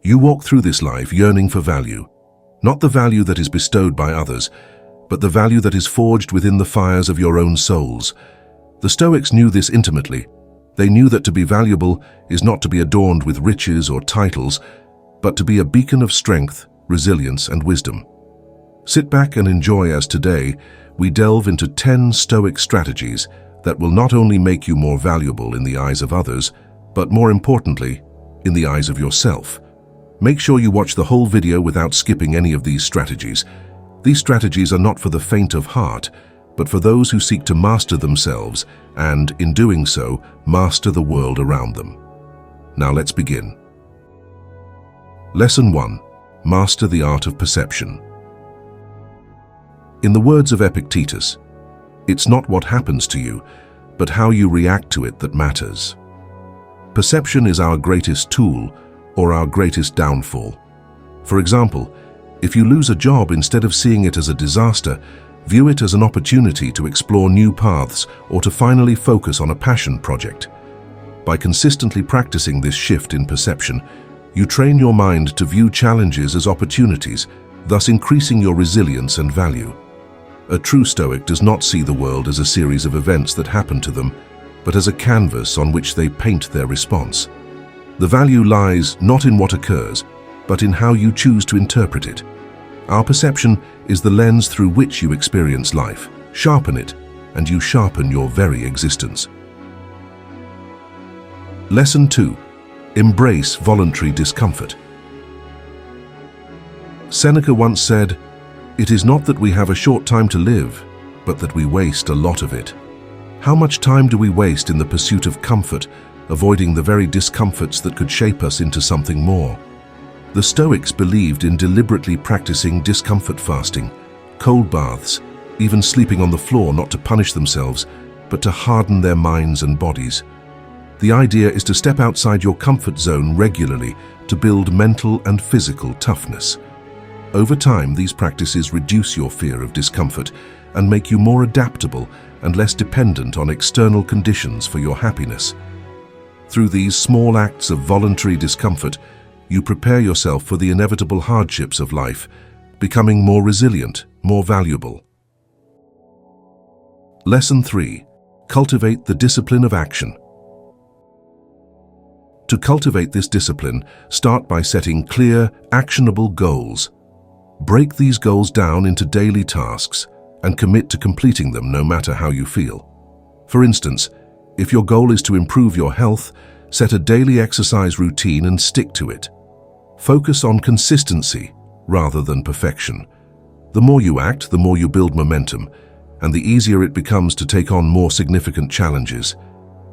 You walk through this life yearning for value, not the value that is bestowed by others, but the value that is forged within the fires of your own souls. The Stoics knew this intimately. They knew that to be valuable is not to be adorned with riches or titles, but to be a beacon of strength, resilience, and wisdom. Sit back and enjoy as today we delve into 10 Stoic strategies that will not only make you more valuable in the eyes of others, but more importantly, in the eyes of yourself. Make sure you watch the whole video without skipping any of these strategies. These strategies are not for the faint of heart, but for those who seek to master themselves and, in doing so, master the world around them. Now let's begin. Lesson 1. Master the art of perception. In the words of Epictetus, it's not what happens to you, but how you react to it that matters. Perception is our greatest tool or our greatest downfall. For example, if you lose a job, instead of seeing it as a disaster, view it as an opportunity to explore new paths or to finally focus on a passion project. By consistently practicing this shift in perception, you train your mind to view challenges as opportunities, thus increasing your resilience and value. A true Stoic does not see the world as a series of events that happen to them, but as a canvas on which they paint their response. The value lies not in what occurs, but in how you choose to interpret it. Our perception is the lens through which you experience life. Sharpen it, and you sharpen your very existence. Lesson 2. Embrace voluntary discomfort. Seneca once said, "It is not that we have a short time to live, but that we waste a lot of it." How much time do we waste in the pursuit of comfort, avoiding the very discomforts that could shape us into something more? The Stoics believed in deliberately practicing discomfort fasting, cold baths, even sleeping on the floor, not to punish themselves, but to harden their minds and bodies. The idea is to step outside your comfort zone regularly to build mental and physical toughness. Over time, these practices reduce your fear of discomfort and make you more adaptable and less dependent on external conditions for your happiness. Through these small acts of voluntary discomfort, you prepare yourself for the inevitable hardships of life, becoming more resilient, more valuable. Lesson 3. Cultivate the discipline of action. To cultivate this discipline, start by setting clear, actionable goals. Break these goals down into daily tasks and commit to completing them no matter how you feel. For instance, if your goal is to improve your health, set a daily exercise routine and stick to it. Focus on consistency rather than perfection. The more you act, the more you build momentum, and the easier it becomes to take on more significant challenges.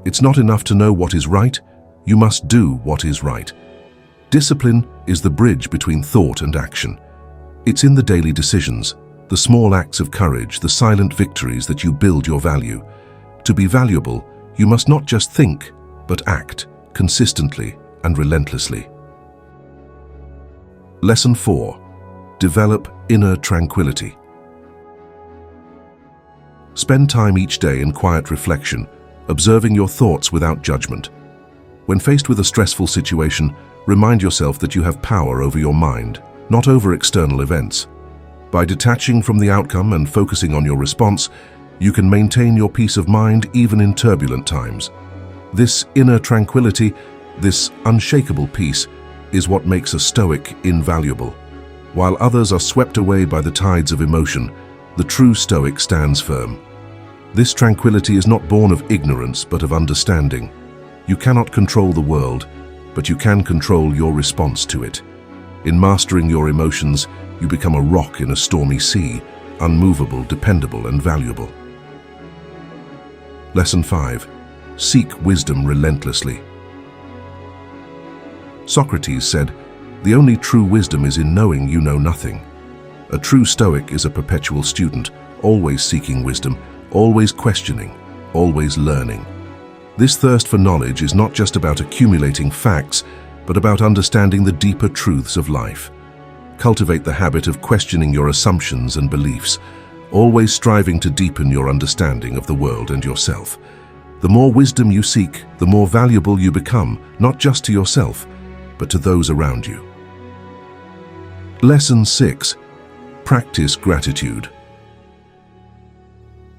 It's not enough to know what is right, you must do what is right. Discipline is the bridge between thought and action. It's in the daily decisions, the small acts of courage, the silent victories that you build your value. To be valuable, you must not just think, but act consistently and relentlessly. Lesson 4. Develop inner tranquility. Spend time each day in quiet reflection, observing your thoughts without judgment. When faced with a stressful situation, remind yourself that you have power over your mind, not over external events. By detaching from the outcome and focusing on your response, you can maintain your peace of mind even in turbulent times. This inner tranquility, this unshakable peace, is what makes a Stoic invaluable. While others are swept away by the tides of emotion, the true Stoic stands firm. This tranquility is not born of ignorance but of understanding. You cannot control the world, but you can control your response to it. In mastering your emotions, you become a rock in a stormy sea, unmovable, dependable, and valuable. Lesson 5. Seek wisdom relentlessly. Socrates said, "The only true wisdom is in knowing you know nothing." A true Stoic is a perpetual student, always seeking wisdom, always questioning, always learning. This thirst for knowledge is not just about accumulating facts, but about understanding the deeper truths of life. Cultivate the habit of questioning your assumptions and beliefs, always striving to deepen your understanding of the world and yourself. The more wisdom you seek, the more valuable you become, not just to yourself, but to those around you. Lesson 6. Practice gratitude.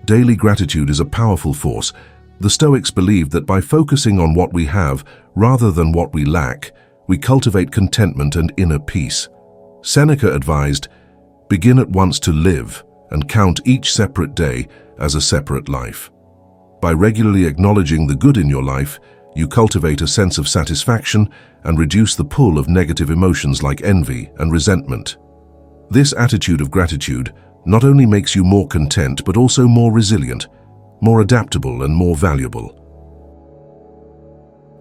Daily gratitude is a powerful force. The Stoics believed that by focusing on what we have rather than what we lack, we cultivate contentment and inner peace. Seneca advised, "Begin at once to live and count each separate day as a separate life." By regularly acknowledging the good in your life, you cultivate a sense of satisfaction and reduce the pull of negative emotions like envy and resentment. This attitude of gratitude not only makes you more content but also more resilient, more adaptable and more valuable.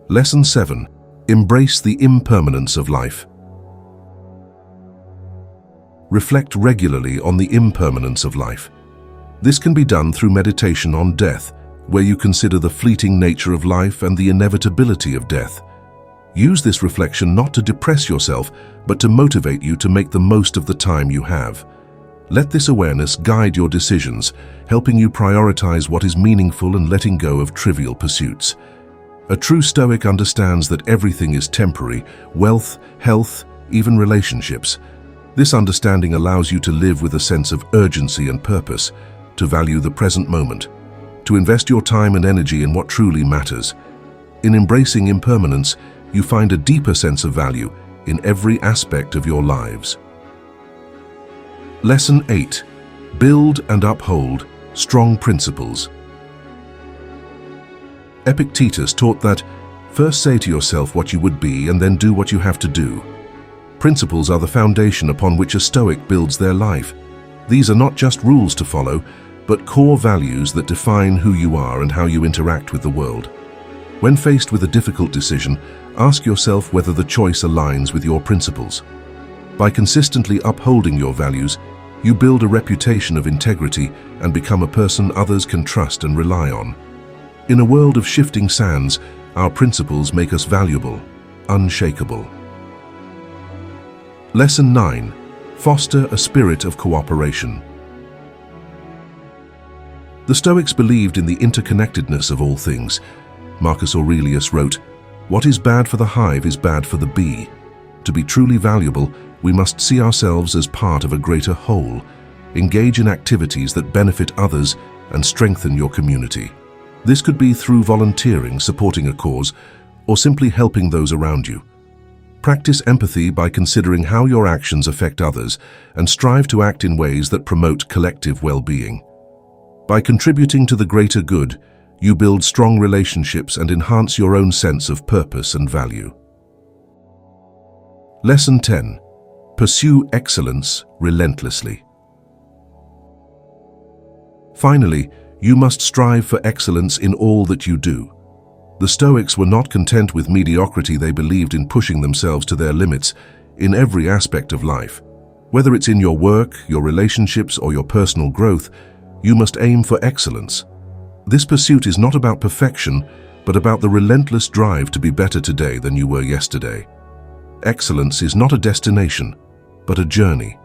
Lesson 7. Embrace the impermanence of life. Reflect regularly on the impermanence of life. This can be done through meditation on death, where you consider the fleeting nature of life and the inevitability of death. Use this reflection not to depress yourself, but to motivate you to make the most of the time you have. Let this awareness guide your decisions, helping you prioritize what is meaningful and letting go of trivial pursuits. A true Stoic understands that everything is temporary: wealth, health, even relationships. This understanding allows you to live with a sense of urgency and purpose, to value the present moment, to invest your time and energy in what truly matters. In embracing impermanence, you find a deeper sense of value in every aspect of your lives. Lesson 8. Build and uphold strong principles. Epictetus taught that, first say to yourself what you would be and then do what you have to do. Principles are the foundation upon which a Stoic builds their life. These are not just rules to follow, but core values that define who you are and how you interact with the world. When faced with a difficult decision, ask yourself whether the choice aligns with your principles. By consistently upholding your values, you build a reputation of integrity and become a person others can trust and rely on. In a world of shifting sands, our principles make us valuable, unshakable. Lesson 9. Foster a spirit of cooperation. The Stoics believed in the interconnectedness of all things. Marcus Aurelius wrote, "What is bad for the hive is bad for the bee." To be truly valuable, we must see ourselves as part of a greater whole. Engage in activities that benefit others and strengthen your community. This could be through volunteering, supporting a cause, or simply helping those around you. Practice empathy by considering how your actions affect others and strive to act in ways that promote collective well-being. By contributing to the greater good, you build strong relationships and enhance your own sense of purpose and value. Lesson 10. Pursue excellence relentlessly. Finally, you must strive for excellence in all that you do. The Stoics were not content with mediocrity. They believed in pushing themselves to their limits in every aspect of life. Whether it's in your work, your relationships, or your personal growth, you must aim for excellence. This pursuit is not about perfection, but about the relentless drive to be better today than you were yesterday. Excellence is not a destination, but a journey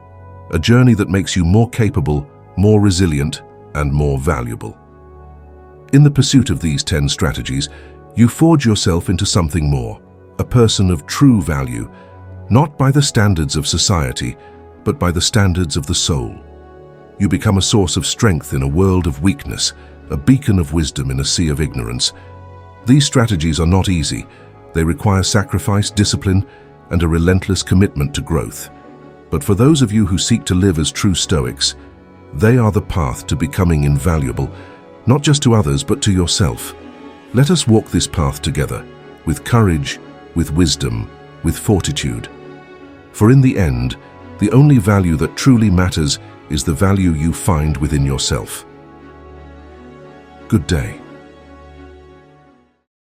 that makes you more capable, more resilient, and more valuable. In the pursuit of these 10 strategies, you forge yourself into something more, a person of true value, not by the standards of society, but by the standards of the soul. You become a source of strength in a world of weakness, a beacon of wisdom in a sea of ignorance. These strategies are not easy. They require sacrifice, discipline, and a relentless commitment to growth. But for those of you who seek to live as true Stoics, they are the path to becoming invaluable, not just to others, but to yourself. Let us walk this path together, with courage, with wisdom, with fortitude. For in the end, the only value that truly matters is the value you find within yourself. Good day.